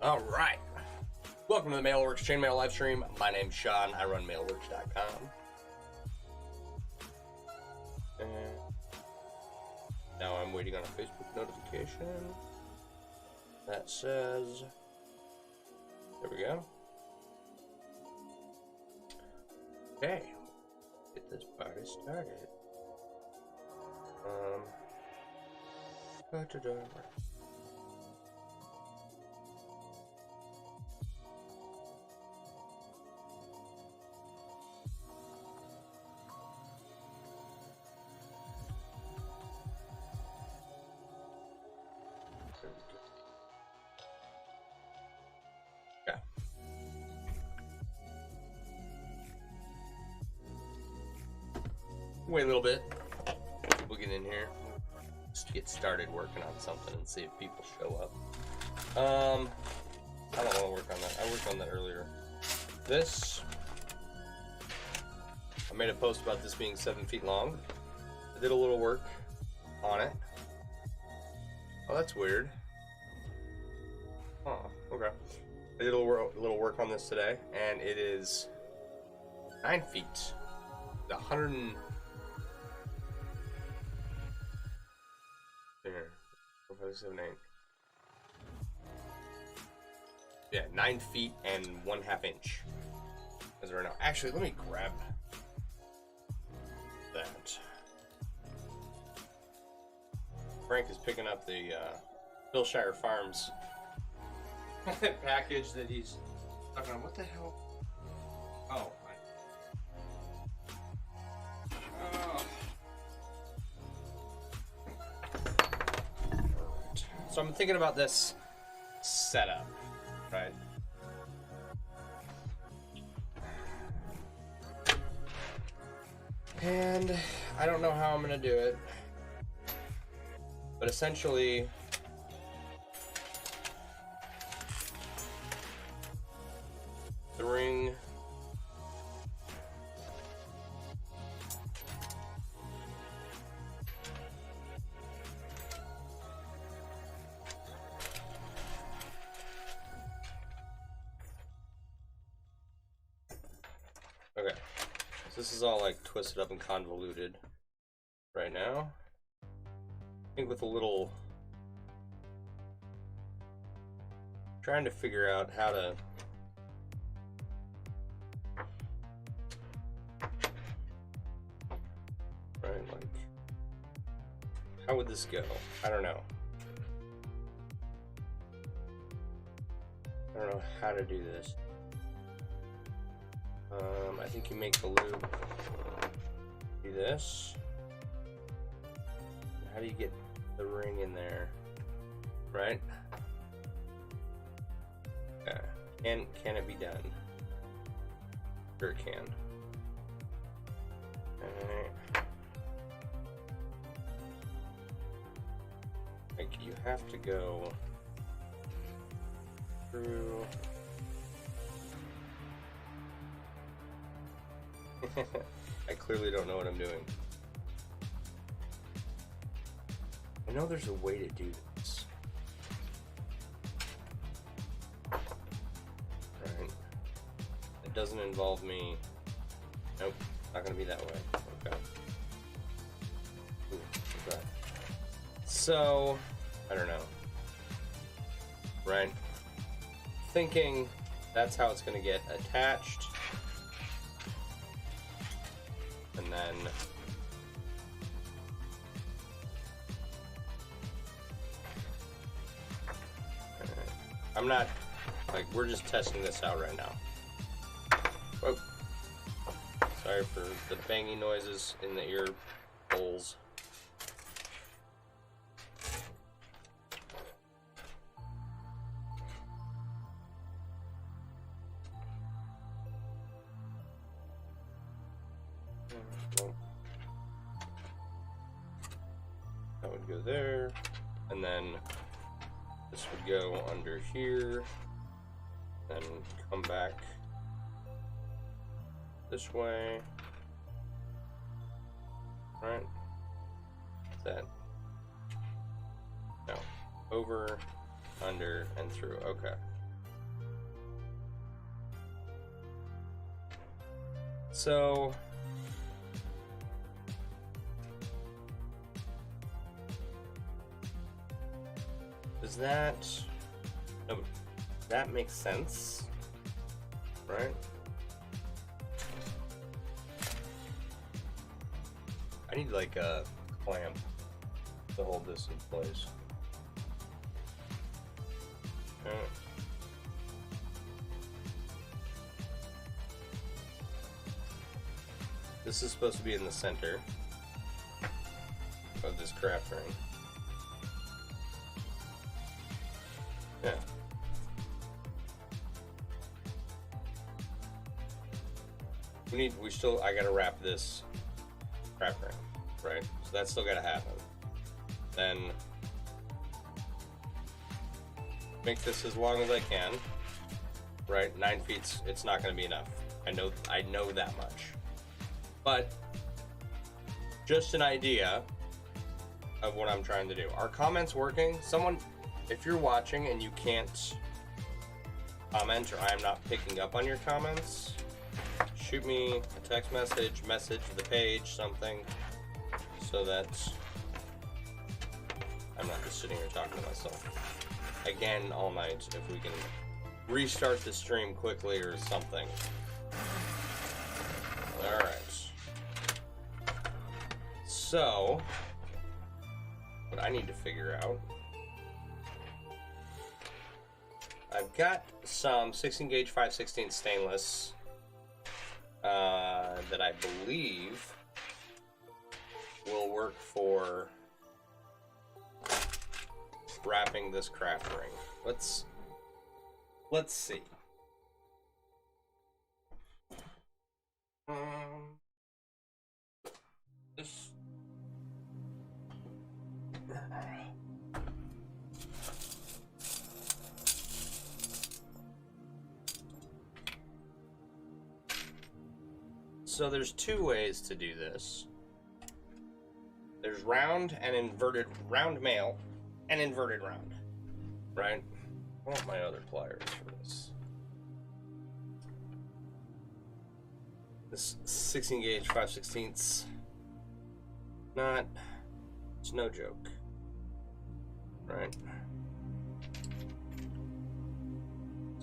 All right. Welcome to the MailleWerX Chainmail live stream. My name's Sean. I run MailleWerX.com. And now I'm waiting on a Facebook notification that says, there we go. Okay. Get this party started. Yeah. Wait a little bit. People get in here. Just to get started working on something and see if people show up. I don't want to work on that. I worked on that earlier. This, I made a post about this being 7 feet long. I did a little work on it. Oh, that's weird. Oh, okay. I did a little work on this today, and it is 9 feet. 100 and... Here, 4, 5, 7, 8. Yeah, 9 feet and 1/2 inch. As of right now. Actually, let me grab that. Frank is picking up the Hillshire Farms package that he's talking about. What the hell? Oh, So I'm thinking about this setup, right? And I don't know how I'm gonna do it, but essentially the ring okay, so this is all like twisted up and convoluted right now. I think with a little trying to figure out how to like how would this go? I don't know. I don't know how to do this. I think you make the loop, do this. How do you get the ring in there? Right? Yeah. Can it be done? Sure it can. Alright. Like you have to go through. I clearly don't know what I'm doing. I know there's a way to do this. Right. It doesn't involve me. Nope, not gonna be that way. Okay. Ooh, what's that? So, I don't know. Right? Thinking that's how it's gonna get attached. And then I'm not, like, we're just testing this out right now. Whoa. Sorry for the banging noises in the ear holes. That would go there, and then this would go under here, then come back this way, right? That, no, over, under, and through, okay. So does that makes sense, right? I need like a clamp to hold this in place. Okay. This is supposed to be in the center of this craft ring. Yeah. I gotta wrap this craft ring, right? So that's still gotta happen. Then make this as long as I can, right? 9 feet, it's not gonna be enough. I know that much. But just an idea of what I'm trying to do. Are comments working? Someone, if you're watching and you can't comment or I'm not picking up on your comments, shoot me a text message the page, something, so that I'm not just sitting here talking to myself again all night. If we can restart the stream quickly or something. Alright. So, what I need to figure out, I've got some 16 gauge 5/16 stainless that I believe will work for wrapping this craft ring. Let's see. This. So there's two ways to do this. There's round and inverted, round mail and inverted round, right? I want my other pliers for this. This 16 gauge 5/16, it's no joke, right?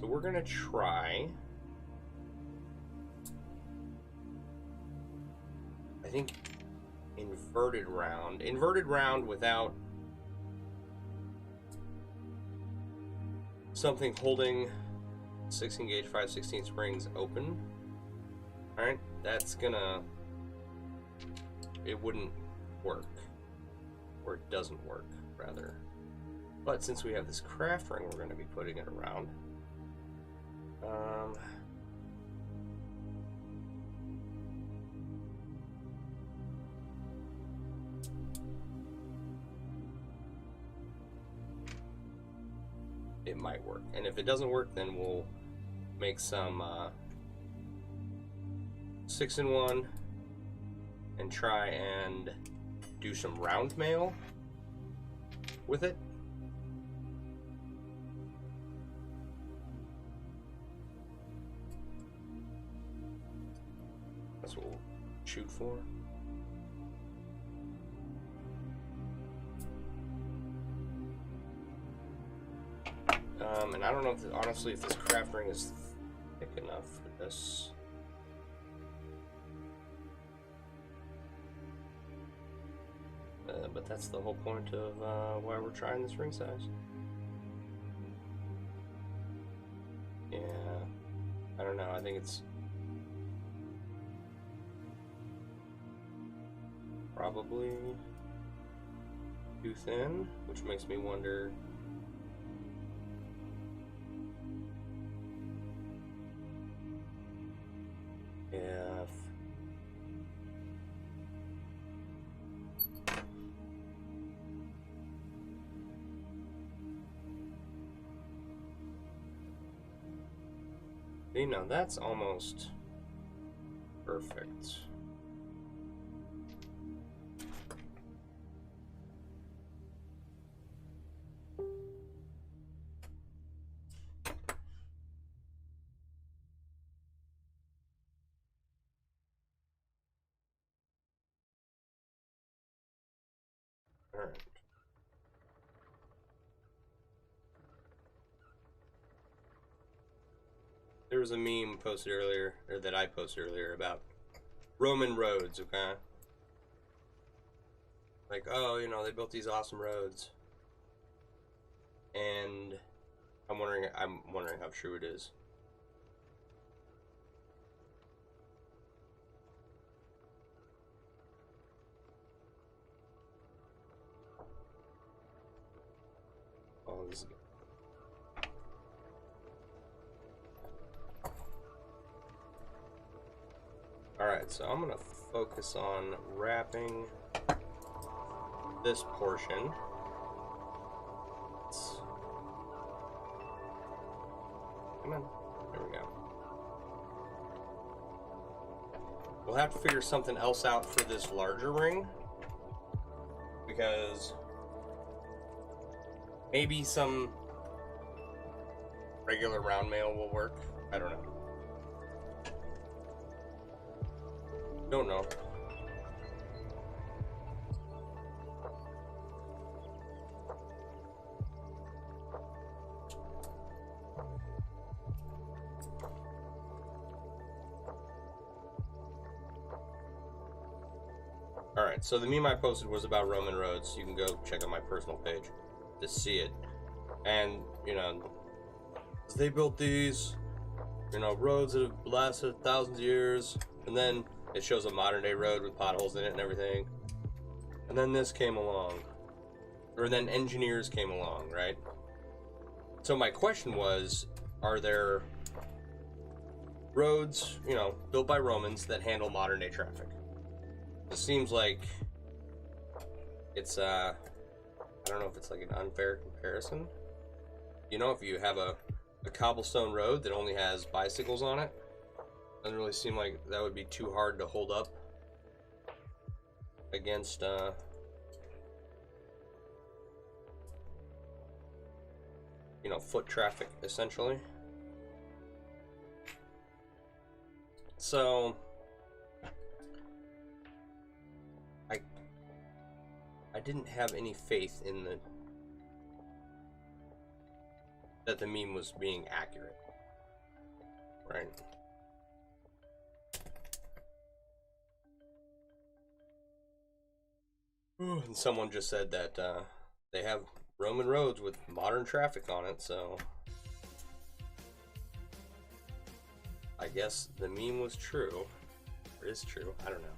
So we're gonna try, I think, inverted round without something holding 16 gauge 5/16 springs open. All right, it wouldn't work, or it doesn't work rather. But since we have this craft ring, we're going to be putting it around. It might work, and if it doesn't work, then we'll make some 6-in-1 and try and do some round mail with it. That's what we'll shoot for. And I don't know if, honestly, if this craft ring is thick enough for this. But that's the whole point of why we're trying this ring size. Yeah, I don't know. I think it's probably too thin, which makes me wonder if you know, that's almost perfect. All right. There was a meme posted earlier, or that I posted earlier, about Roman roads, okay? Like, oh, you know, they built these awesome roads. And I'm wondering how true it is. Oh, this is good. Alright, so I'm gonna focus on wrapping this portion. Come on. There we go. We'll have to figure something else out for this larger ring, because maybe some regular round mail will work. I don't know. Don't know. Alright, so the meme I posted was about Roman roads. You can go check out my personal page to see it. And, you know, they built these, you know, roads that have lasted thousands of years, and then it shows a modern day road with potholes in it and everything. And then this came along. Or then engineers came along, right? So my question was, are there roads, you know, built by Romans that handle modern day traffic? It seems like it's, I don't know if it's like an unfair comparison. You know, if you have a cobblestone road that only has bicycles on it, doesn't really seem like that would be too hard to hold up against, you know, foot traffic, essentially. So I didn't have any faith in that the meme was being accurate, right? And someone just said that they have Roman roads with modern traffic on it, so I guess the meme was true, or is true. I don't know.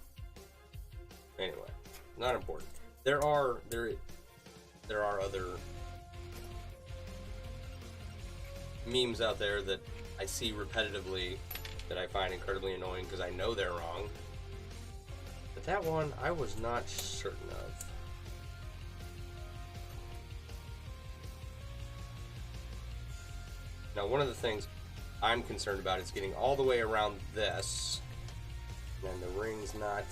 Anyway, not important. There are other memes out there that I see repetitively that I find incredibly annoying because I know they're wrong. But that one I was not certain of. Now, one of the things I'm concerned about is getting all the way around this, and the ring's not,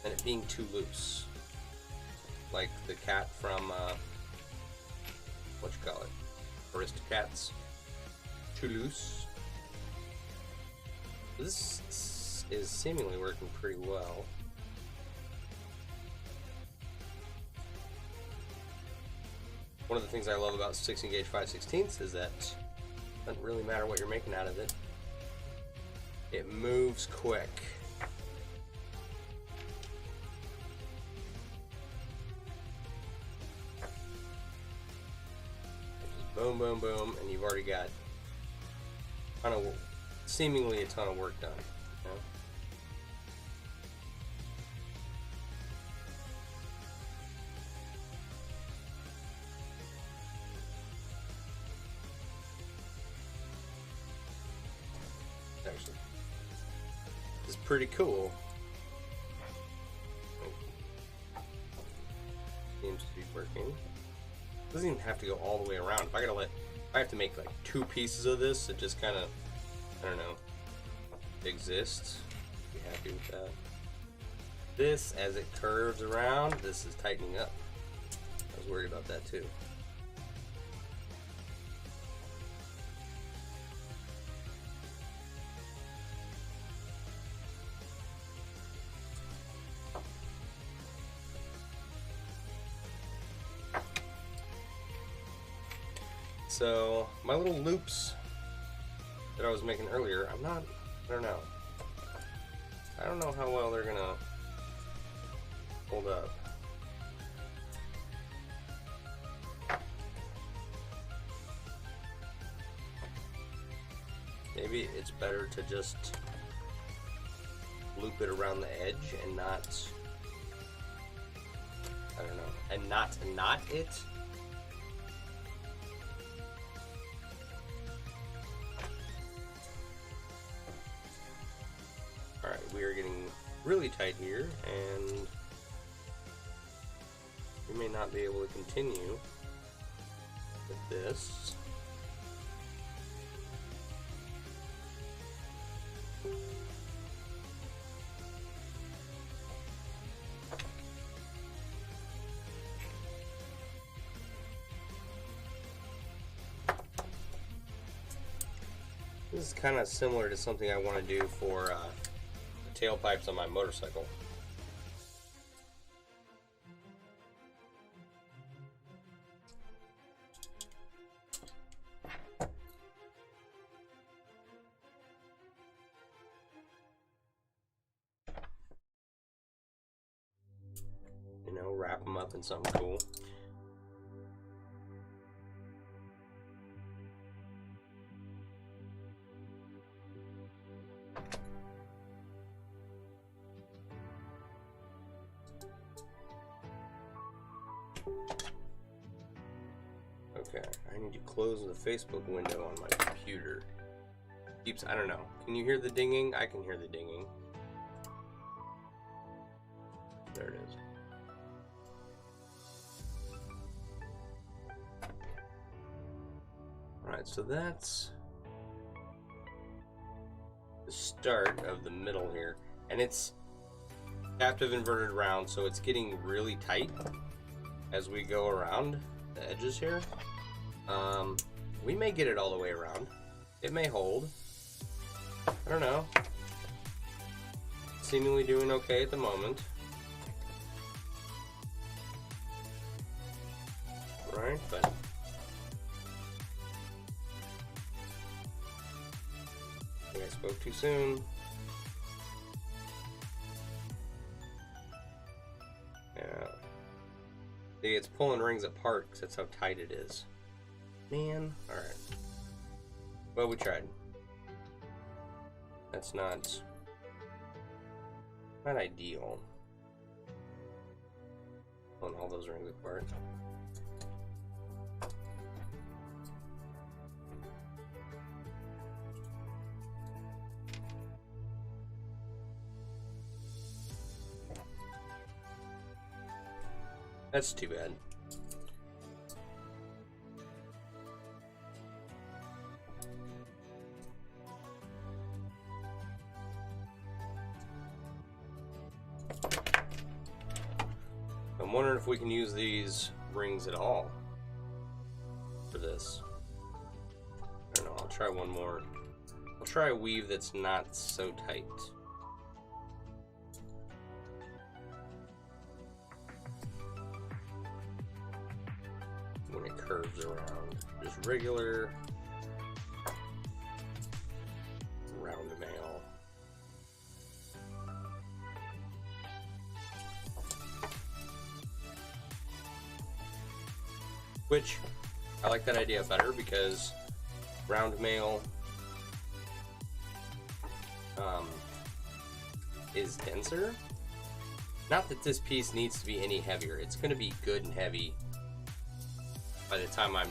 and it being too loose. Like the cat from, what you call it? Aristocats. Too loose. This is seemingly working pretty well. One of the things I love about 16 gauge 5/16 is that it doesn't really matter what you're making out of it. It moves quick. Boom, boom, boom, and you've already got seemingly a ton of work done. You know? Actually, this is pretty cool. Seems to be working. Doesn't even have to go all the way around. If I have to make like 2 pieces of this that just kind of, I don't know, exist, be happy with that. This, as it curves around, this is tightening up. I was worried about that too. so my little loops that I was making earlier, I don't know. I don't know how well they're gonna hold up. Maybe it's better to just loop it around the edge and not, I don't know, and not knot it. Alright, we are getting really tight here, and we may not be able to continue with this. This is kind of similar to something I want to do for the tailpipes on my motorcycle. You know, wrap them up in something cool. Okay, I need to close the Facebook window on my computer. Keeps, I don't know. Can you hear the dinging? I can hear the dinging. There it is. Alright, so that's the start of the middle here. And it's captive inverted round, so it's getting really tight as we go around the edges here. We may get it all the way around. It may hold. I don't know. Seemingly doing okay at the moment. Right, but I think I spoke too soon. Yeah. See, it's pulling rings apart because that's how tight it is. Man, alright. Well, we tried. That's not ideal. Pulling all those rings apart. That's too bad. I'm wondering if we can use these rings at all for this. I don't know, I'll try one more. I'll try a weave that's not so tight. When it curves around, just regular round mail. Which I like that idea better because round mail is denser. Not that this piece needs to be any heavier. It's going to be good and heavy by the time I'm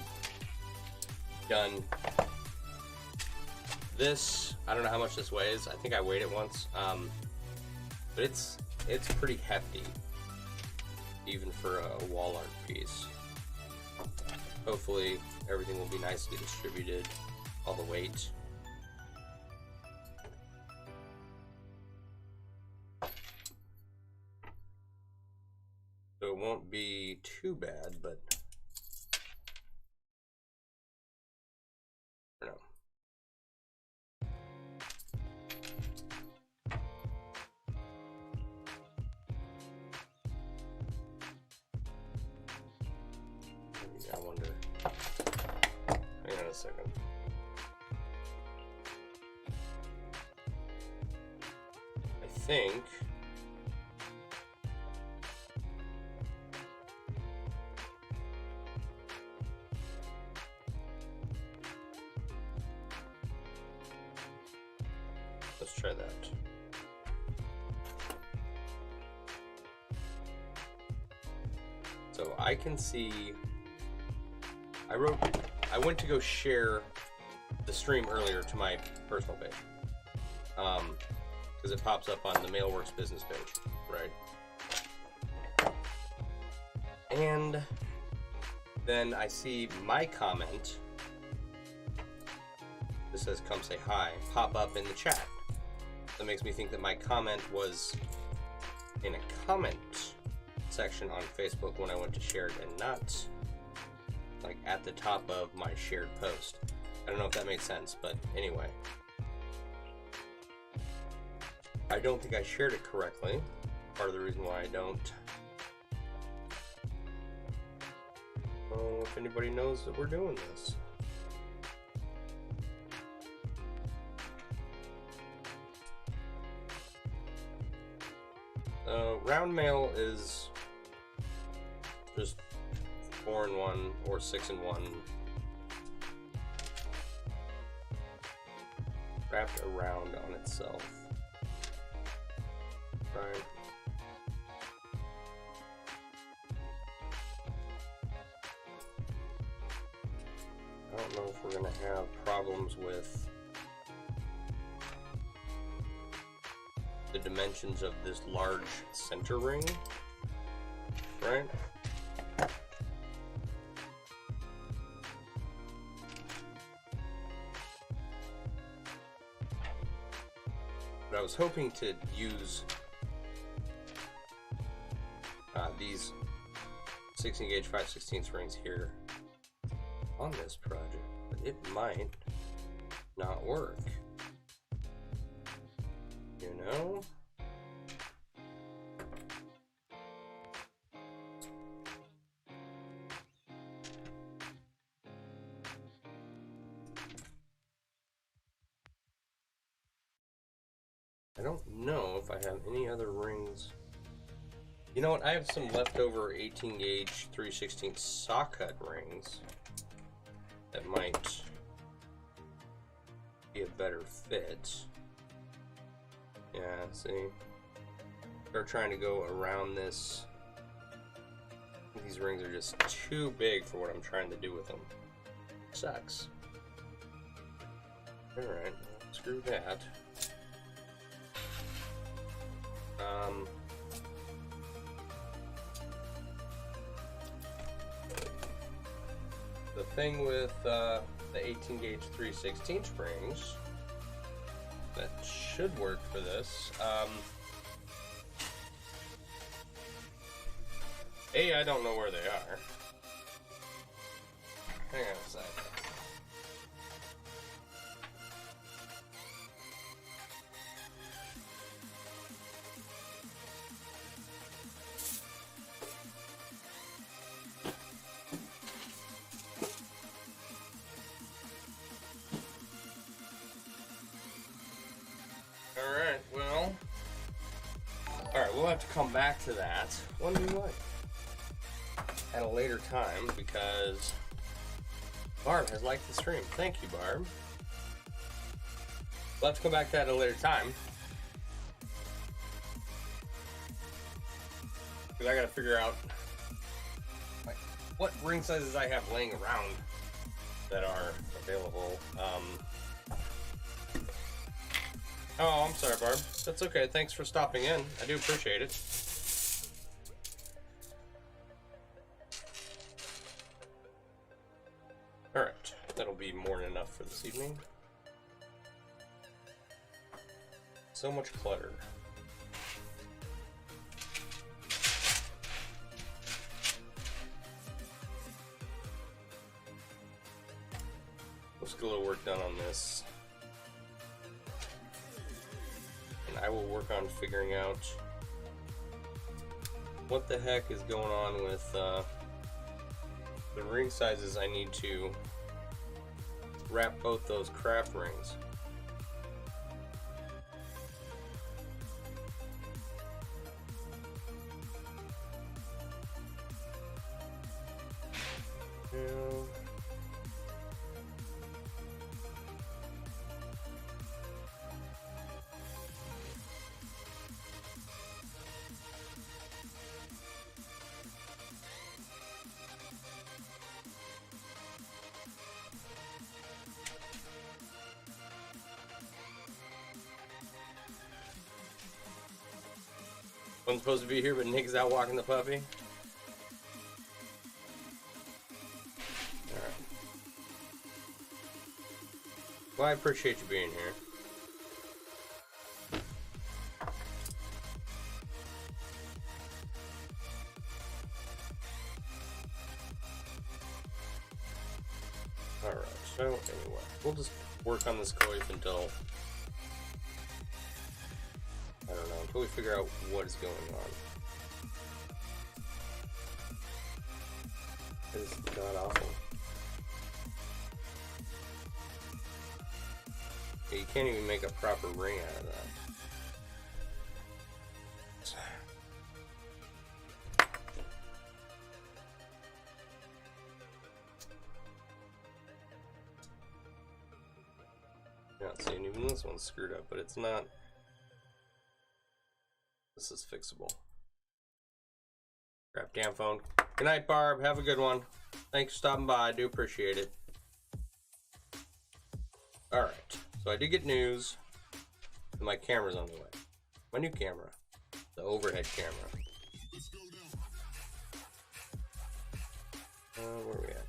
done. This, I don't know how much this weighs. I think I weighed it once, but it's pretty hefty, even for a wall art piece. Hopefully everything will be nicely distributed, all the weight. So it won't be too bad, but I don't know. I wonder second. I think let's try that. So I can see, I went to go share the stream earlier to my personal page, because it pops up on the MailleWerX business page, right? And then I see my comment, this says come say hi, pop up in the chat. That makes me think that my comment was in a comment section on Facebook when I went to share it, and not like at the top of my shared post. I don't know if that made sense, but anyway. I don't think I shared it correctly. Part of the reason why I don't. Oh, if anybody knows that we're doing this. Round mail is just 4-in-1 or 6-in-1 wrapped around on itself, right? I don't know if we're gonna have problems with the dimensions of this large center ring, right? But I was hoping to use these 16 gauge 5/16 rings here on this project, but it might not work. You know? I don't know if I have any other rings. You know what? I have some leftover 18 gauge 3/16 socket rings that might be a better fit. Yeah, see? They're trying to go around this. These rings are just too big for what I'm trying to do with them. Sucks. Alright, screw that. The thing with the 18 gauge 3/16 rings that should work for this. I don't know where they are. Hang on a sec. We'll have to come back to that one at a later time, because Barb has liked the stream. Thank you, Barb. We'll have to come back to that at a later time, because I gotta figure out like what ring sizes I have laying around that are available. Oh, I'm sorry, Barb. That's okay. Thanks for stopping in. I do appreciate it. Alright, that'll be more than enough for this evening. So much clutter. Let's get a little work done on this. I will work on figuring out what the heck is going on with the ring sizes I need to wrap both those craft rings. One's supposed to be here, but Nick's out walking the puppy. Alright. Well, I appreciate you being here. Alright, so anyway, we'll just work on this coif until... I don't know, until we figure out what is going on. It's god awful. Yeah, you can't even make a proper ring out of that. Yeah, see, and even this one's screwed up, but it's not. This is fixable. Crap, damn phone. Good night, Barb. Have a good one. Thanks for stopping by. I do appreciate it. Alright, so I did get news. My camera's on the way. My new camera. The overhead camera. Where are we at?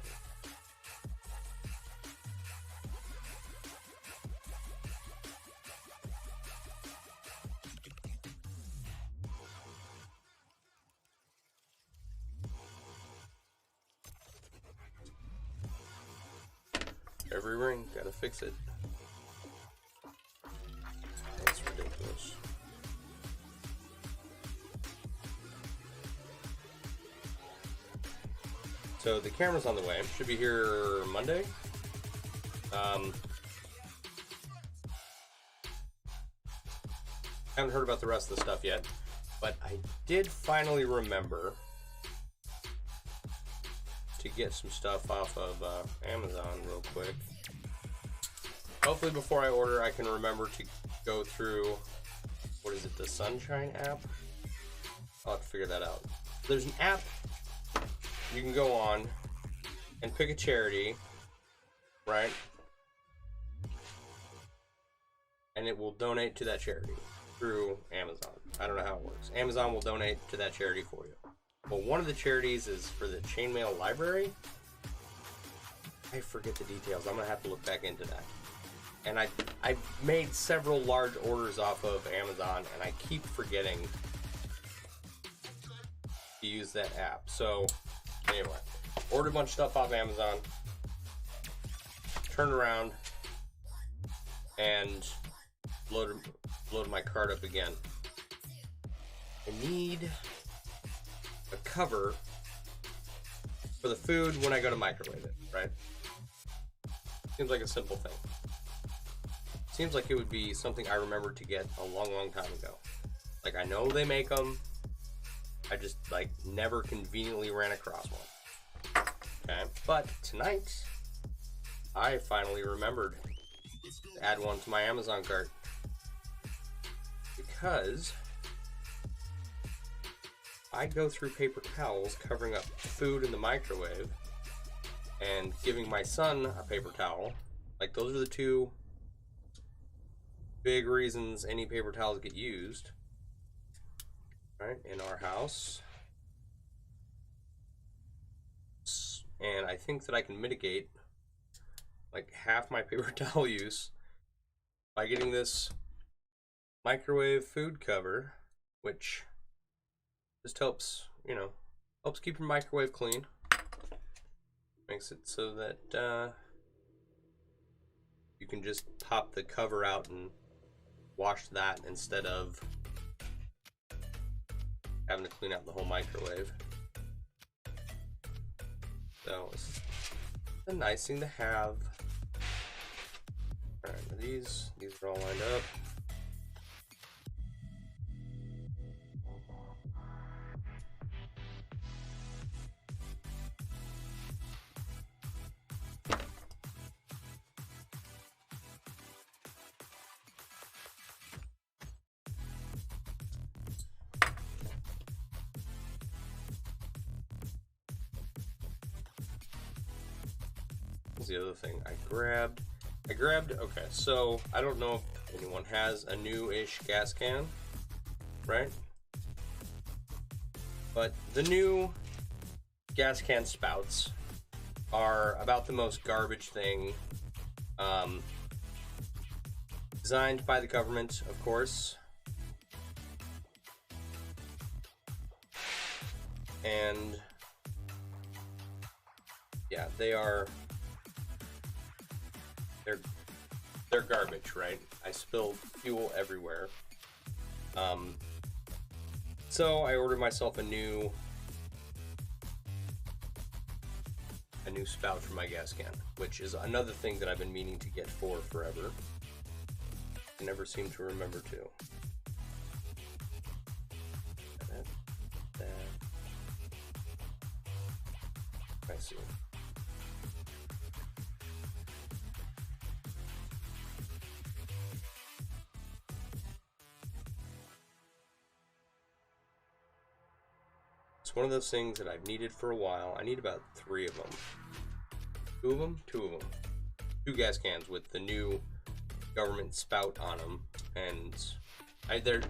Every ring, gotta fix it. That's ridiculous. So the camera's on the way. Should be here Monday. Haven't heard about the rest of the stuff yet, but I did finally remember to get some stuff off of Amazon real quick. Hopefully before I order I can remember to go through, what is it, the Sunshine app? I'll have to figure that out. There's an app you can go on and pick a charity, right? And it will donate to that charity through Amazon. I don't know how it works. Amazon will donate to that charity for you. Well, one of the charities is for the Chainmail library. I forget the details. I'm gonna have to look back into that. And I made several large orders off of Amazon, and I keep forgetting to use that app. So anyway, ordered a bunch of stuff off Amazon, turned around, and loaded my cart up again. I need a cover for the food when I go to microwave it, right? Seems like a simple thing. Seems like it would be something I remember to get a long time ago. Like, I know they make them. I just, like, never conveniently ran across one. Okay, but tonight, I finally remembered to add one to my Amazon cart. Because I go through paper towels covering up food in the microwave and giving my son a paper towel. Like, those are the two big reasons any paper towels get used, right, in our house. And I think that I can mitigate like half my paper towel use by getting this microwave food cover, which just helps, you know, helps keep your microwave clean. Makes it so that you can just pop the cover out and wash that instead of having to clean out the whole microwave. So it's a nice thing to have. these. These are all lined up. The other thing I grabbed, okay, so I don't know if anyone has a new-ish gas can, right? But the new gas can spouts are about the most garbage thing, designed by the government, of course, and yeah, they're garbage, right? I spilled fuel everywhere. So I ordered myself a new spout for my gas can, which is another thing that I've been meaning to get for forever. I never seem to remember to. I see. It's one of those things that I've needed for a while. I need about 3 of them. 2 of them? 2 of them. 2 gas cans with the new government spout on them, and they're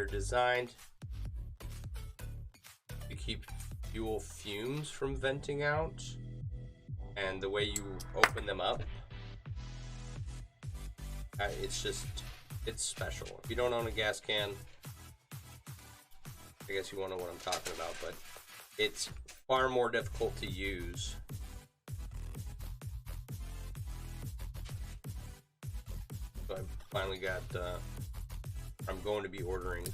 designed to keep fuel fumes from venting out, and the way you open them up, it's special. If you don't own a gas can, I guess you won't know what I'm talking about, but it's far more difficult to use. So I finally got, I'm going to be ordering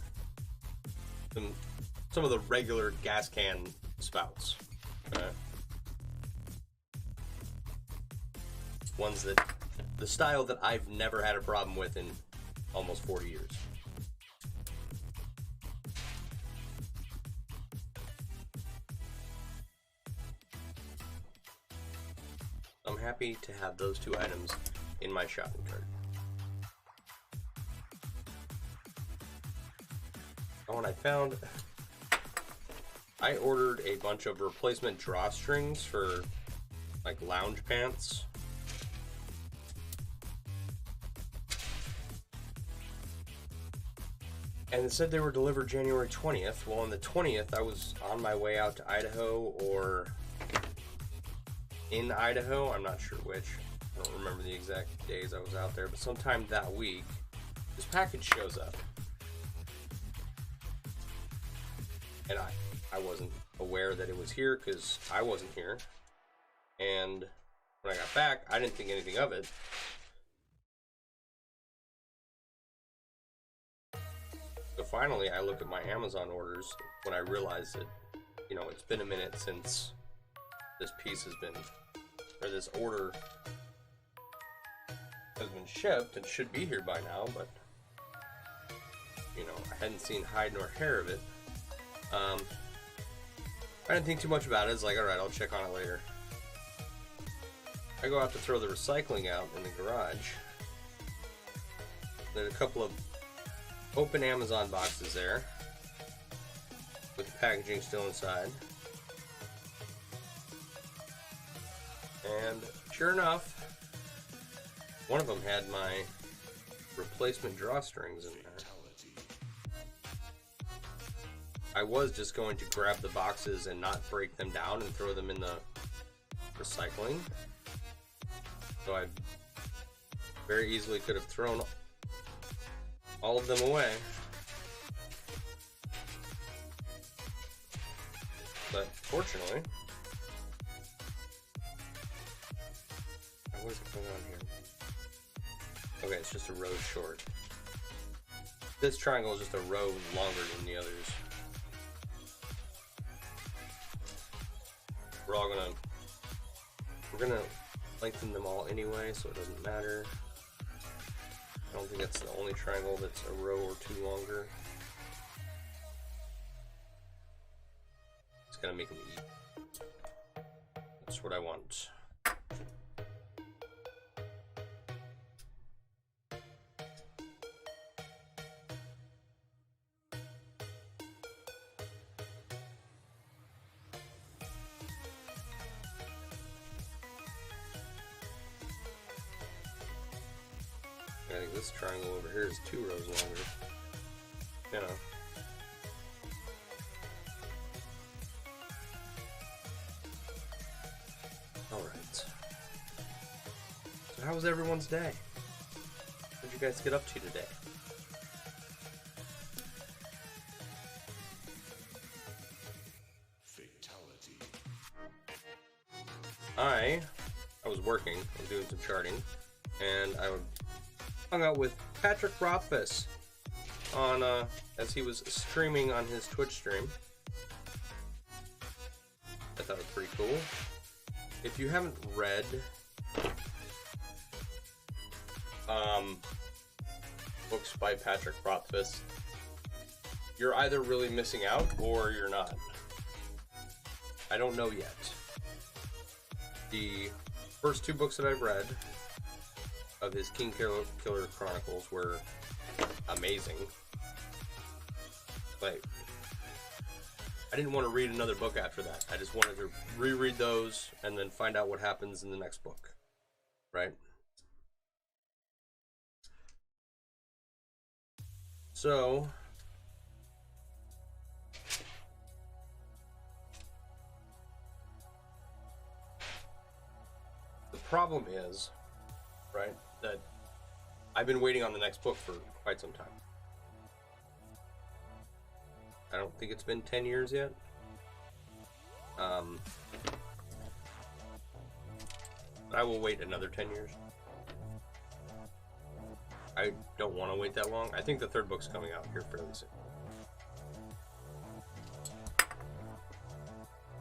some of the regular gas can spouts. Ones that, the style that I've never had a problem with in almost 40 years. I'm happy to have those 2 items in my shopping cart. Oh, and I ordered a bunch of replacement drawstrings for like lounge pants. And it said they were delivered January 20th. Well, on the 20th, I was on my way out to Idaho or in Idaho. I'm not sure which. I don't remember the exact days I was out there, but sometime that week, this package shows up. And I wasn't aware that it was here because I wasn't here. And when I got back, I didn't think anything of it. So finally, I looked at my Amazon orders when I realized that, you know, it's been a minute since this piece has been, or this order has been shipped. It should be here by now, but, you know, I hadn't seen hide nor hair of it. I didn't think too much about it. It's like, alright, I'll check on it later. I go out to throw the recycling out in the garage. There's a couple of open Amazon boxes there with the packaging still inside. And sure enough, one of them had my replacement drawstrings in there. I was just going to grab the boxes and not break them down and throw them in the recycling. So I very easily could have thrown all of them away. But fortunately, what is going on here? Okay, it's just a row short. This triangle is just a row longer than the others. We're gonna lengthen them all anyway, so it doesn't matter. I don't think that's the only triangle that's a row or two longer. It's gonna make them eat. That's what I want. I think this triangle over here is 2 rows longer. You know. Alright. So how was everyone's day? What did you guys get up to today? Fatality. I was working and doing some charting, and I hung out with Patrick Rothfuss on as he was streaming on his Twitch stream. I thought it was pretty cool. If you haven't read books by Patrick Rothfuss, you're either really missing out or you're not. I don't know yet. The first 2 books that I've read of his King Killer Chronicles were amazing. Like, I didn't want to read another book after that. I just wanted to reread those and then find out what happens in the next book. Right? So, the problem is, right, that I've been waiting on the next book for quite some time. I don't think it's been 10 years yet. But I will wait another 10 years. I don't want to wait that long. I think the 3rd book's coming out here fairly soon.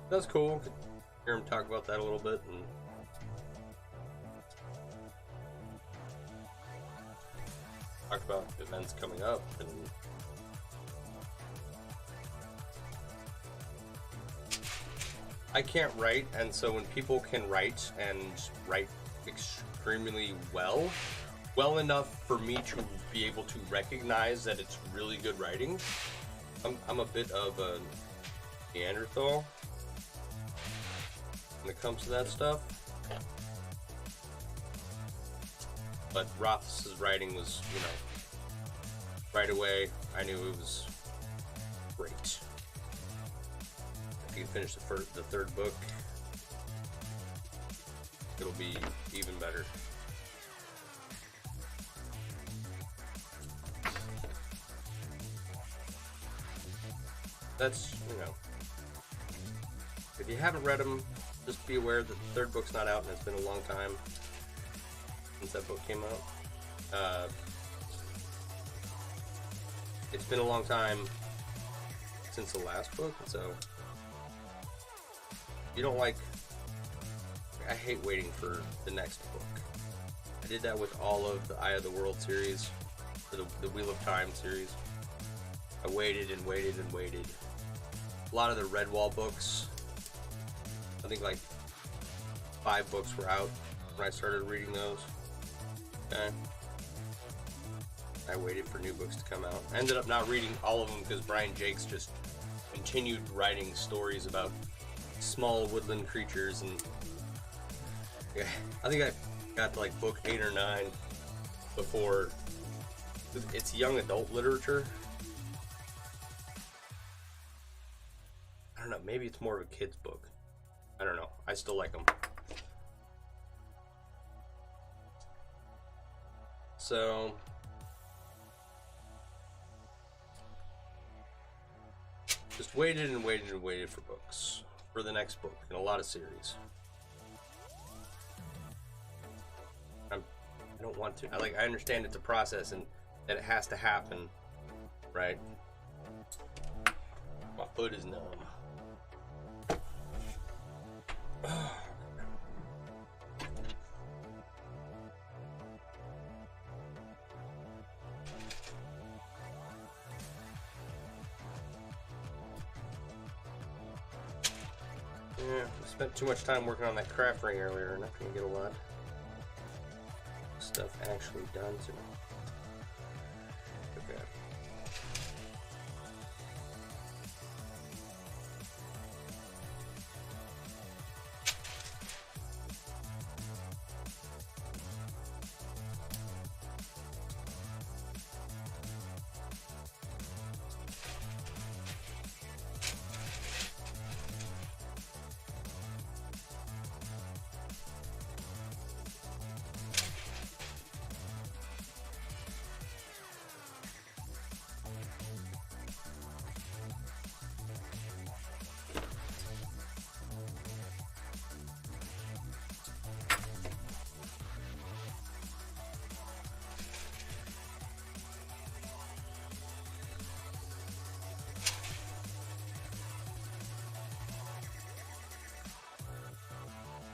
That's cool. Could hear him talk about that a little bit and talk about events coming up and I can't write, and so when people can write and write extremely well enough for me to be able to recognize that it's really good writing, I'm a bit of a Neanderthal when it comes to that stuff. But Roth's writing was, you know, right away, I knew it was great. If you can finish the 3rd book, it'll be even better. That's, you know, if you haven't read them, just be aware that the 3rd book's not out and it's been a long time since that book came out. It's been a long time since the last book, and so you don't like, I hate waiting for the next book. I did that with all of the Eye of the World series, the Wheel of Time series. I waited and waited and waited. A lot of the Redwall books, I think like 5 books were out when I started reading those. Okay. I waited for new books to come out. I ended up not reading all of them because Brian Jakes just continued writing stories about small woodland creatures, and yeah, I think I got to like book 8 or 9 before. It's young adult literature. I don't know, maybe it's more of a kid's book. I don't know. I still like them. So just waited and waited and waited for books, for the next book in a lot of series. I don't want to. I understand it's a process and that it has to happen, right? My foot is numb. Yeah, I spent too much time working on that craft ring earlier. Not gonna get a lot of stuff actually done to me. Okay.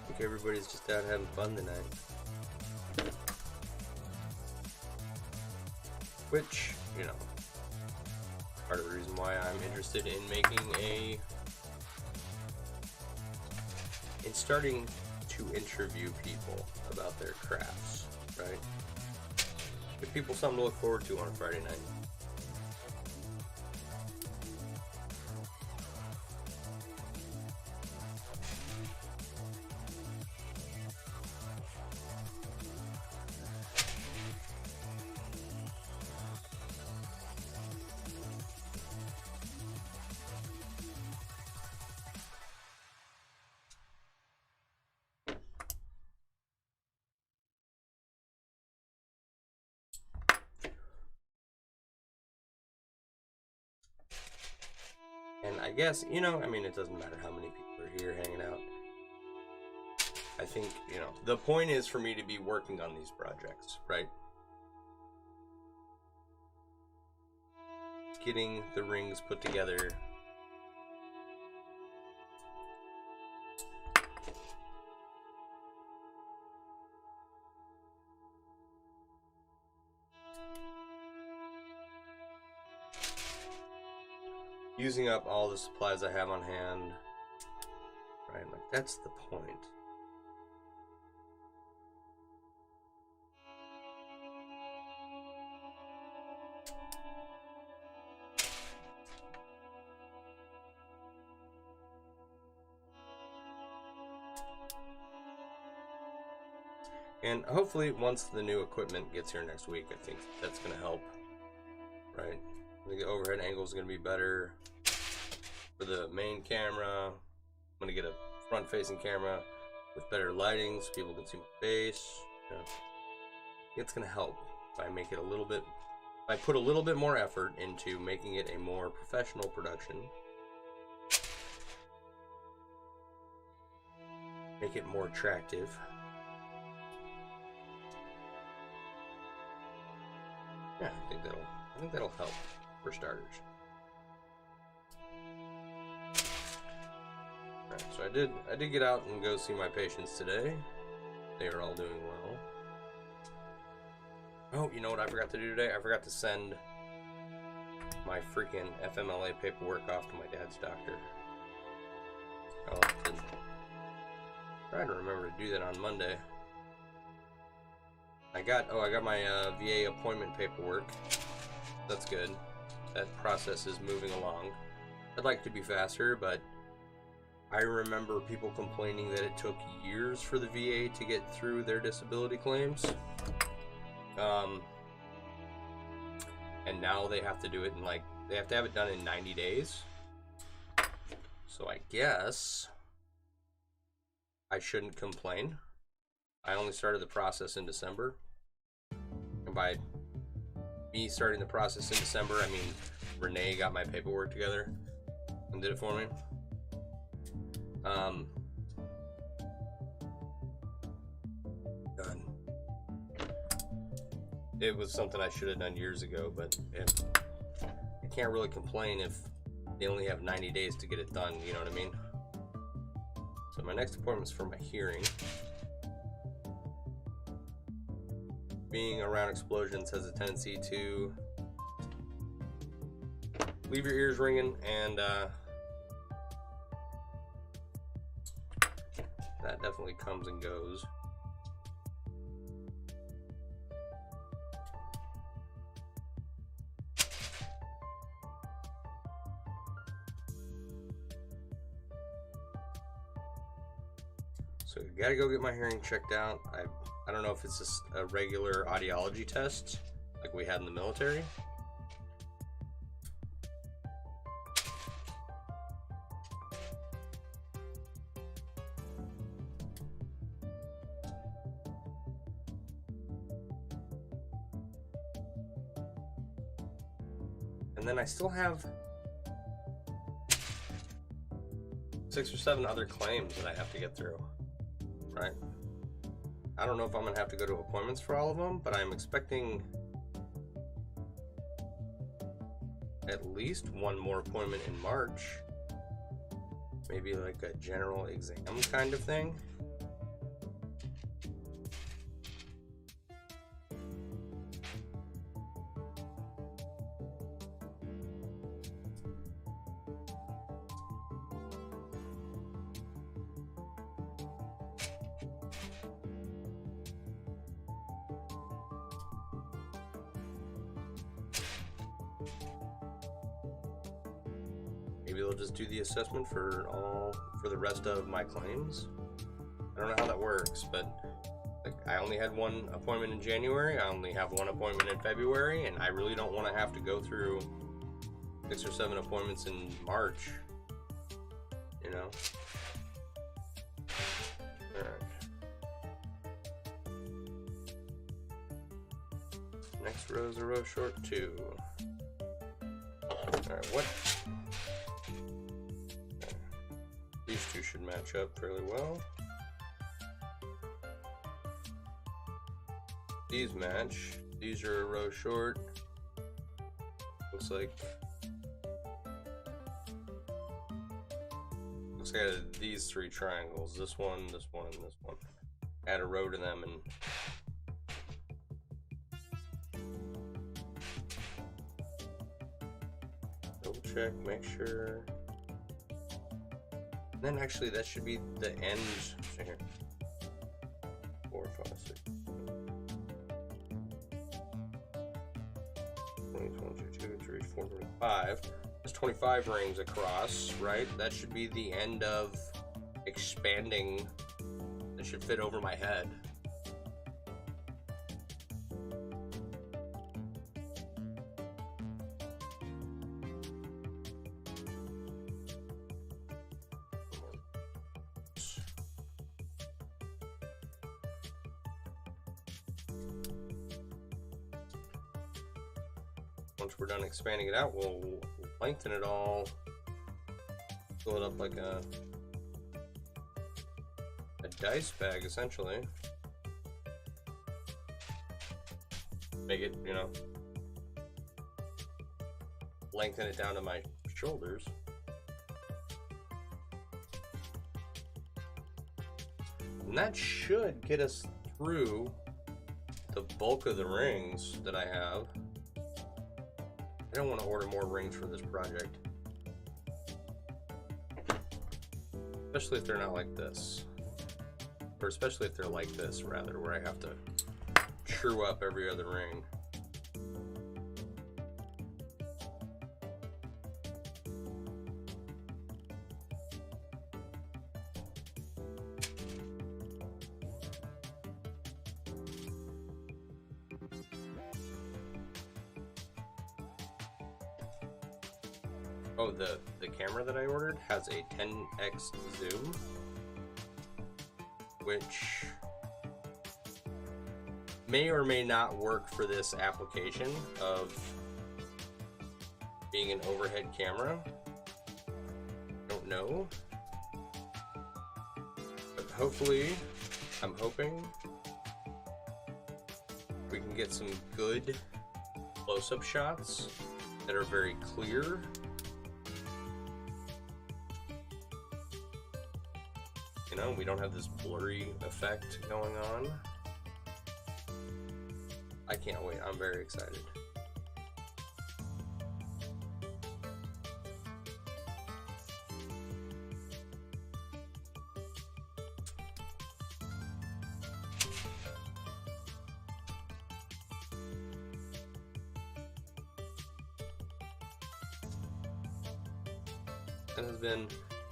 I think everybody's just out having fun tonight. Which, you know, part of the reason why I'm interested in starting to interview people about their crafts, right? Give people something to look forward to on a Friday night. And I guess, you know, I mean, it doesn't matter how many people are here hanging out. I think, you know, the point is for me to be working on these projects, right? Getting the rings put together. Using up all the supplies I have on hand. Right, like that's the point. And hopefully once the new equipment gets here next week, I think that's going to help. Right? I think the overhead angle is going to be better for the main camera. I'm going to get a front-facing camera with better lighting so people can see my face. You know, it's going to help if I make it a little bit, if I put a little bit more effort into making it a more professional production. Make it more attractive. Yeah, I think that'll help for starters. Alright, so I did get out and go see my patients today. They are all doing well. Oh, you know what I forgot to do today? I forgot to send my freaking FMLA paperwork off to my dad's doctor. I'll have to try to remember to do that on Monday. I got my VA appointment paperwork. That's good. That process is moving along. I'd like to be faster, but I remember people complaining that it took years for the VA to get through their disability claims. And now they have to do it in they have to have it done in 90 days. So I guess I shouldn't complain. I only started the process in December. And by me starting the process in December, I mean Renee got my paperwork together and did it for me. Done. It was something I should have done years ago, but I can't really complain if they only have 90 days to get it done, you know what I mean? So my next appointment's for my hearing. Being around explosions has a tendency to leave your ears ringing and definitely comes and goes. So gotta go get my hearing checked out. I don't know if it's just a regular audiology test like we had in the military. And then I still have 6 or 7 other claims that I have to get through, right? I don't know if I'm gonna have to go to appointments for all of them, but I'm expecting at least one more appointment in March. Maybe like a general exam kind of thing. Maybe they'll just do the assessment for the rest of my claims. I don't know how that works, but like I only had one appointment in January, I only have one appointment in February, and I really don't want to have to go through 6 or 7 appointments in March, you know? Alright. Next row is a row short 2. Alright, what? These two should match up fairly well. These match. These are a row short. Looks like I had these 3 triangles. This one, and this one. Add a row to them and double check, make sure. Then actually that should be the end. So here, 4, 5, 6, 20, 22, 3, 4, 5. There's 25 rings across, right? That should be the end of expanding. That should fit over my head. Once we're done expanding it out, we'll lengthen it all, fill it up like a dice bag, essentially. Make it, you know, lengthen it down to my shoulders. And that should get us through the bulk of the rings that I have. I don't want to order more rings for this project. Especially if they're not like this. Or especially if they're like this, rather, where I have to true up every other ring. Oh, the camera that I ordered has a 10x zoom, which may or may not work for this application of being an overhead camera. Don't know. But hopefully, I'm hoping we can get some good close-up shots that are very clear. You know, we don't have this blurry effect going on. I can't wait. I'm very excited.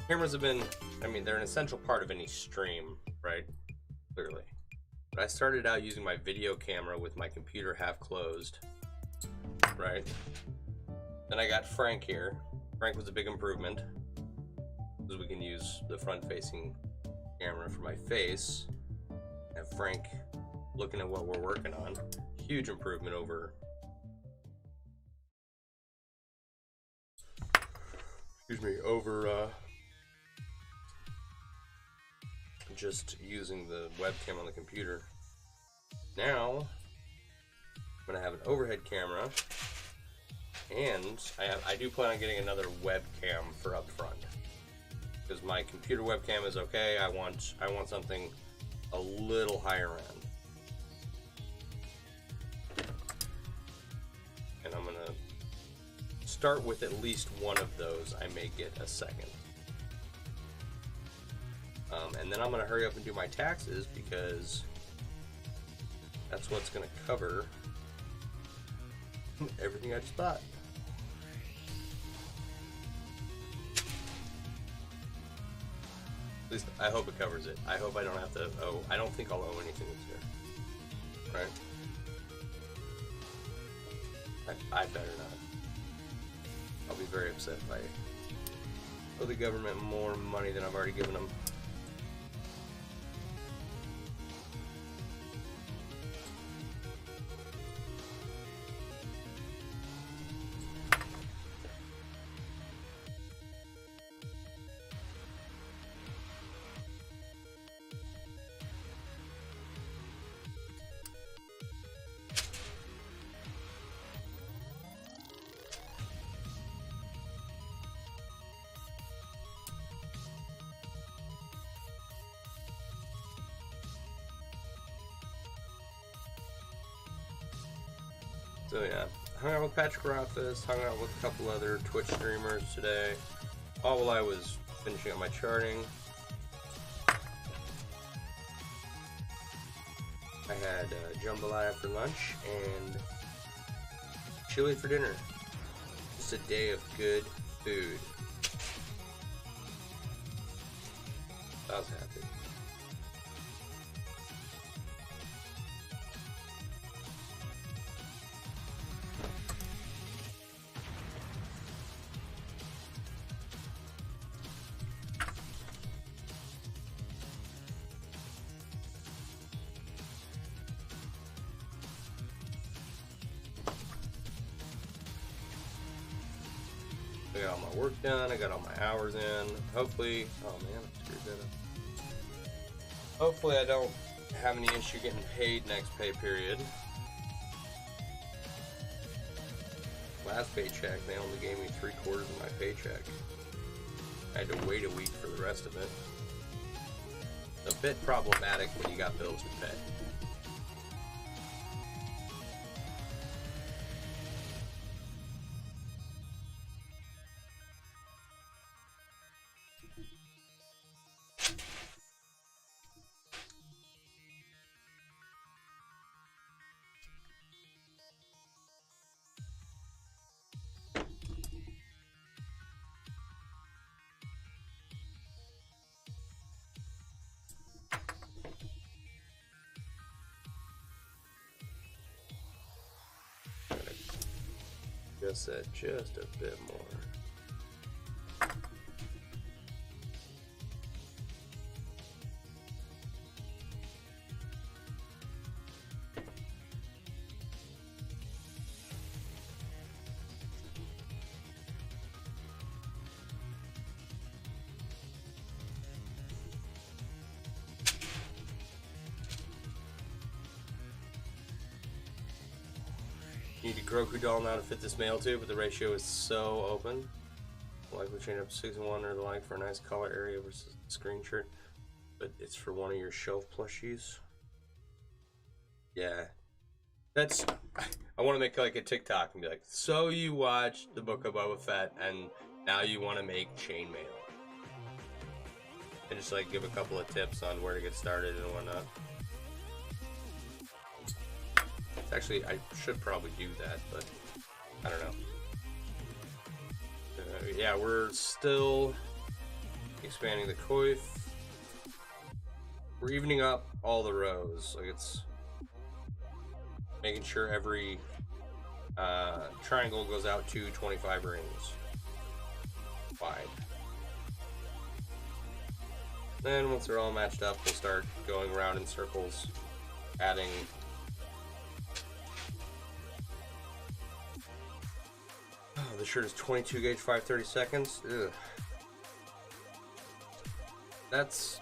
cameras have been, I mean, they're an essential part of any stream, right? Clearly. But I started out using my video camera with my computer half closed, right? Then I got Frank here. Frank was a big improvement, because we can use the front-facing camera for my face. Have Frank looking at what we're working on. Huge improvement over just using the webcam on the computer. Now I'm gonna have an overhead camera, and I do plan on getting another webcam for up front, because my computer webcam is okay. I want something a little higher end, and I'm gonna start with at least one of those. I may get a second. And then I'm going to hurry up and do my taxes, because that's what's going to cover everything I just bought. At least I hope it covers it. I hope I don't have to owe. I don't think I'll owe anything this year. Right? I better not. I'll be very upset if I owe the government more money than I've already given them. So yeah, hung out with Patrick Rothfuss, hung out with a couple other Twitch streamers today, all while I was finishing up my charting. I had jambalaya for lunch and chili for dinner. Just a day of good food. I was happy. I got all my work done, I got all my hours in. Hopefully, oh man, I screwed that up. Hopefully I don't have any issue getting paid next pay period. Last paycheck, they only gave me 3/4 of my paycheck. I had to wait a week for the rest of it. It's a bit problematic when you got bills to pay. Just that, just a bit more. Need a Grogu doll now to fit this mail too, but the ratio is so open. Likely change up to 6:1 or the like for a nice color area versus the screen shirt, but it's for one of your shelf plushies. Yeah, that's. I want to make like a TikTok and be like, so you watched the Book of Boba Fett and now you want to make chainmail, and just like give a couple of tips on where to get started and whatnot. Actually, I should probably do that, but I don't know. Yeah, yeah, we're still expanding the coif. We're evening up all the rows. Like, it's making sure every triangle goes out to 25 rings wide. Then once they're all matched up, we'll start going around in circles, adding the shirt is 22 gauge 5/30 seconds. Ugh. That's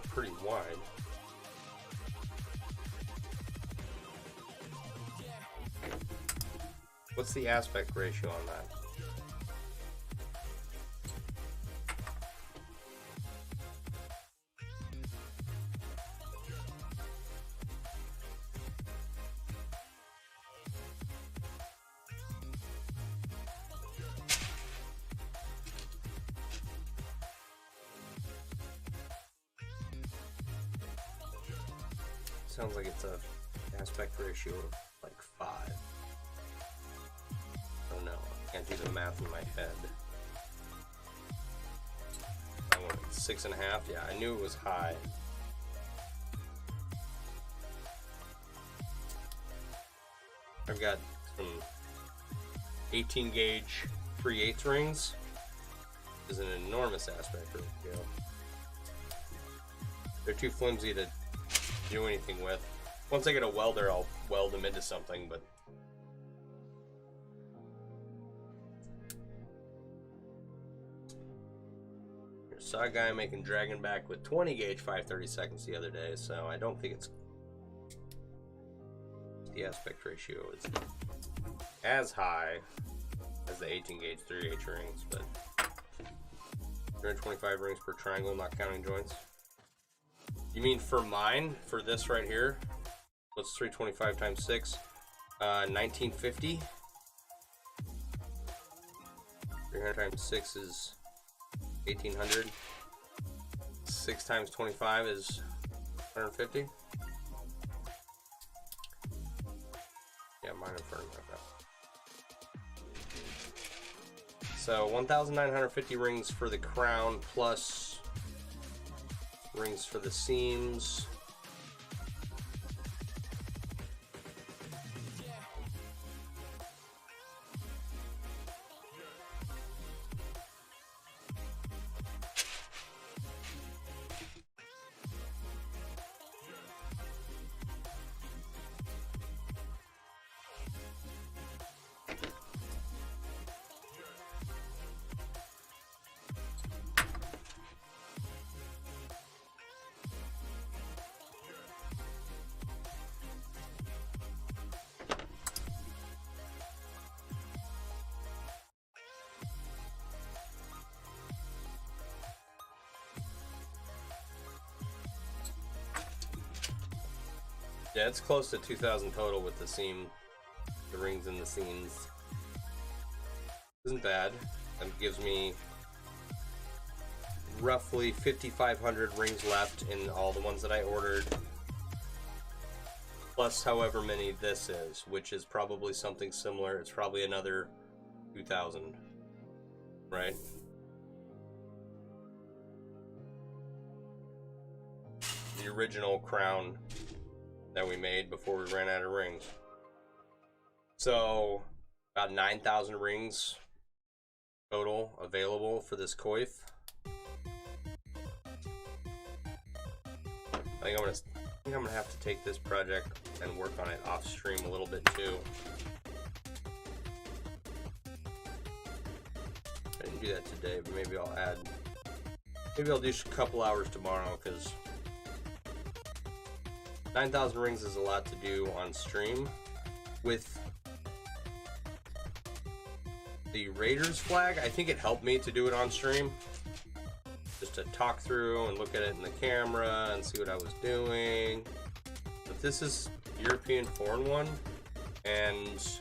pretty wide. What's the aspect ratio on that? Sounds like it's a aspect ratio of like 5. Oh no, I can't do the math in my head. I went 6.5. Yeah, I knew it was high. I've got some 18 gauge 3/8 rings. Is an enormous aspect ratio. They're too flimsy to do anything with. Once I get a welder, I'll weld them into something, but I saw a guy making dragon back with 20 gauge 5/30 seconds the other day, so I don't think it's the aspect ratio is as high as the 18 gauge 3/8 rings, but 325 rings per triangle, not counting joints. You mean for mine, for this right here? What's 325 times 6? 1950. 300 times 6 is 1800. 6 times 25 is 150. Yeah, mine in front of me. So 1,950 rings for the crown plus rings for the seams. Yeah, it's close to 2,000 total with the seam, the rings and the seams. Isn't bad. That gives me roughly 5,500 rings left in all the ones that I ordered. Plus however many this is, which is probably something similar. It's probably another 2,000, right? The original crown that we made before we ran out of rings. So about 9,000 rings total available for this coif. I think I'm gonna have to take this project and work on it off stream a little bit too. I didn't do that today, but maybe I'll do a couple hours tomorrow, because 9,000 rings is a lot to do on stream. With the Raiders flag, I think it helped me to do it on stream. Just to talk through and look at it in the camera and see what I was doing. But this is European foreign one, and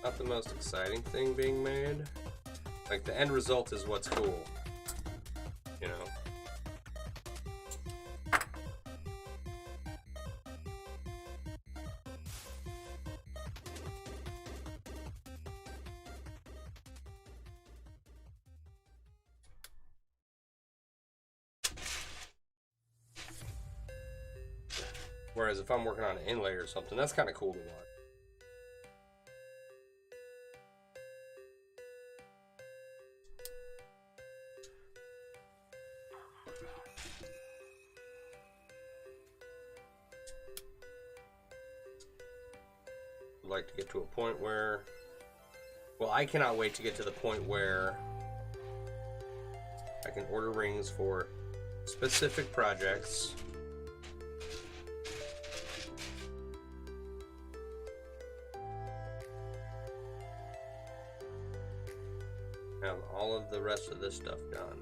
not the most exciting thing being made. Like, the end result is what's cool, you know. Whereas if I'm working on an inlay or something, that's kind of cool to watch. I'd like to get to a point where, well, I cannot wait to get to the point where I can order rings for specific projects. Have all of the rest of this stuff done.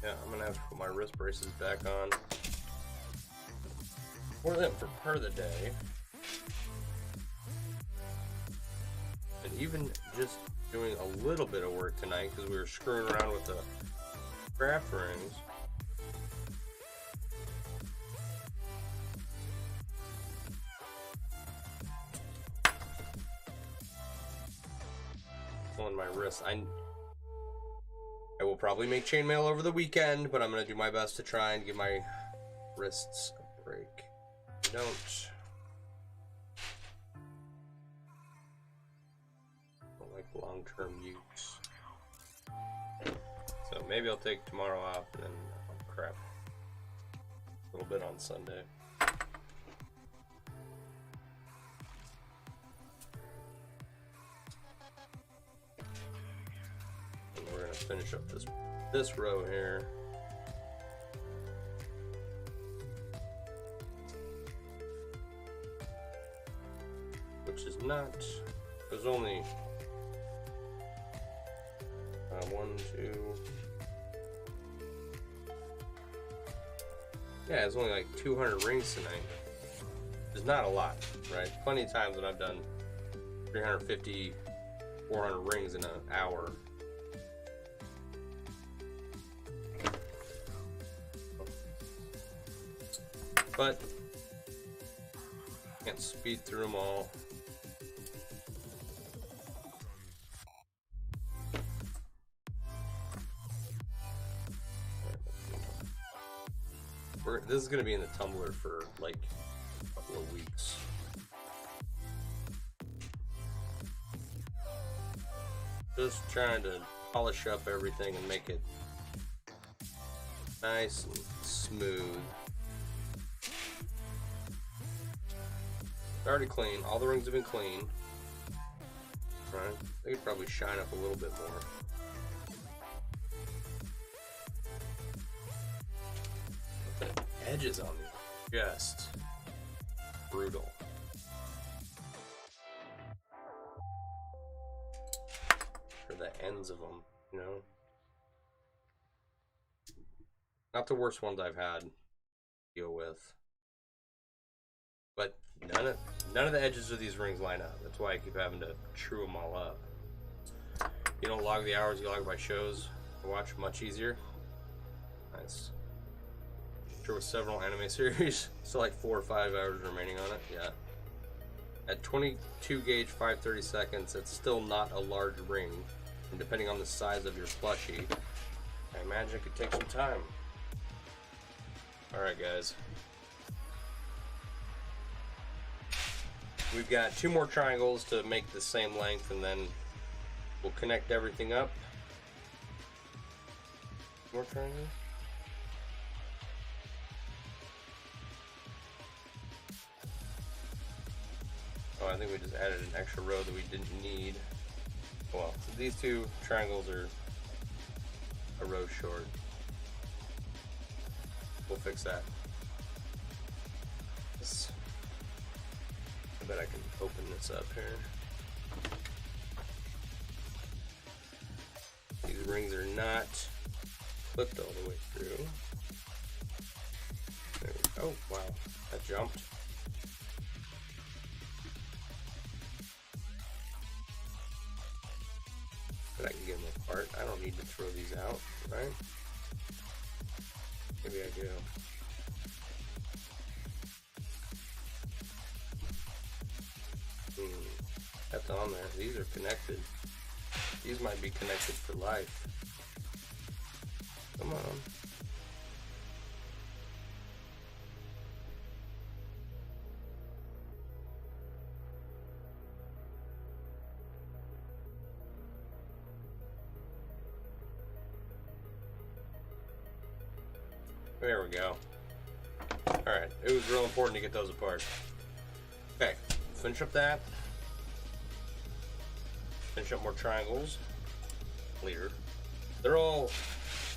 Yeah, I'm gonna have to put my wrist braces back on. Wore them for part of the day. And even just doing a little bit of work tonight because we were screwing around with the craft rings. On my wrist. I will probably make chainmail over the weekend, but I'm going to do my best to try and give my wrists a break. Don't like long-term use. So maybe I'll take tomorrow off and then crap a little bit on Sunday. Finish up this row here. Which is not, there's only 1, 2. Yeah, it's only like 200 rings tonight. It's not a lot, right? Plenty of times when I've done 350, 400 rings in an hour. But can't speed through them all. This is going to be in the tumbler for like a couple of weeks. Just trying to polish up everything and make it nice and smooth. It's already clean. All the rings have been clean. Right? They could probably shine up a little bit more. But the edges on these are just brutal. For the ends of them, you know? Not the worst ones I've had to deal with. But none of the edges of these rings line up. That's why I keep having to true them all up. You don't log the hours, you log by shows. I watch much easier. Nice. Sure, with several anime series, still like 4 or 5 hours remaining on it. Yeah. At 22 gauge, 530 seconds, it's still not a large ring. And depending on the size of your plushie, I imagine it could take some time. Alright, guys. We've got 2 more triangles to make the same length, and then we'll connect everything up. More triangles? think we just added an extra row that we didn't need. Well, so these two triangles are a row short. We'll fix that. I bet I can open this up here. These rings are not clipped all the way through. There we go. Oh, wow, that jumped. But I can get them apart. I don't need to throw these out, right? Maybe I do. Kept on there. These are connected. These might be connected for life. Come on. There we go. Alright, it was real important to get those apart. Okay, finish up that. Finish up more triangles. Clear. They're all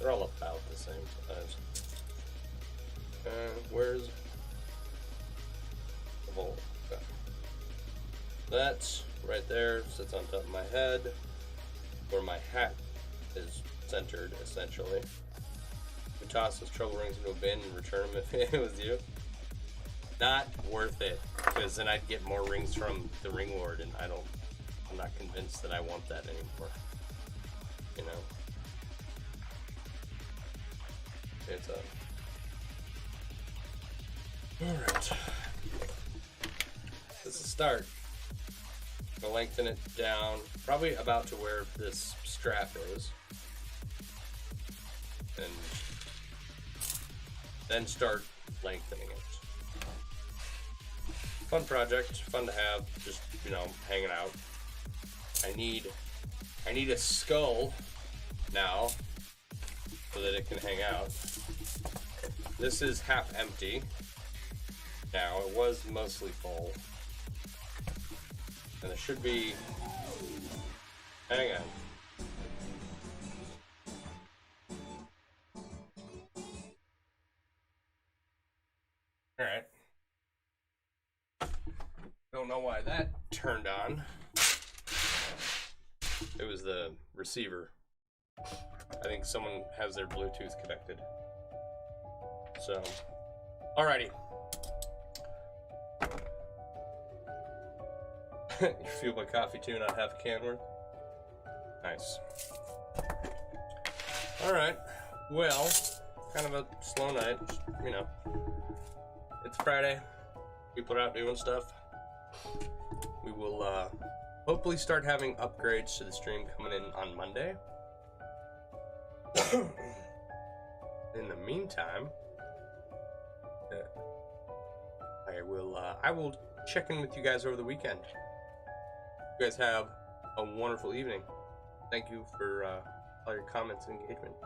about the same size. Where's the hole? Okay. That's right there, sits on top of my head, where my hat is centered, essentially. We toss those trouble rings into a bin and return them if it was you. Not worth it, because then I'd get more rings from the ring lord, and I'm not convinced that I want that anymore. You know? It's alright. This is a start. I'm gonna lengthen it down, probably about to where this strap is. And then start lengthening it. Fun project, fun to have, just, you know, hanging out. I need a skull now so that it can hang out. This is half empty now. It was mostly full. And it should be, hang on. Alright. Don't know why that turned on. It was the receiver. I think someone has their Bluetooth connected. So, alrighty. You feel my coffee too, not half a can worth? Nice. Alright. Well, kind of a slow night, you know. It's Friday. People are out doing stuff. We will hopefully start having upgrades to the stream coming in on Monday. In the meantime, I will check in with you guys over the weekend. You guys have a wonderful evening. Thank you for all your comments and engagement.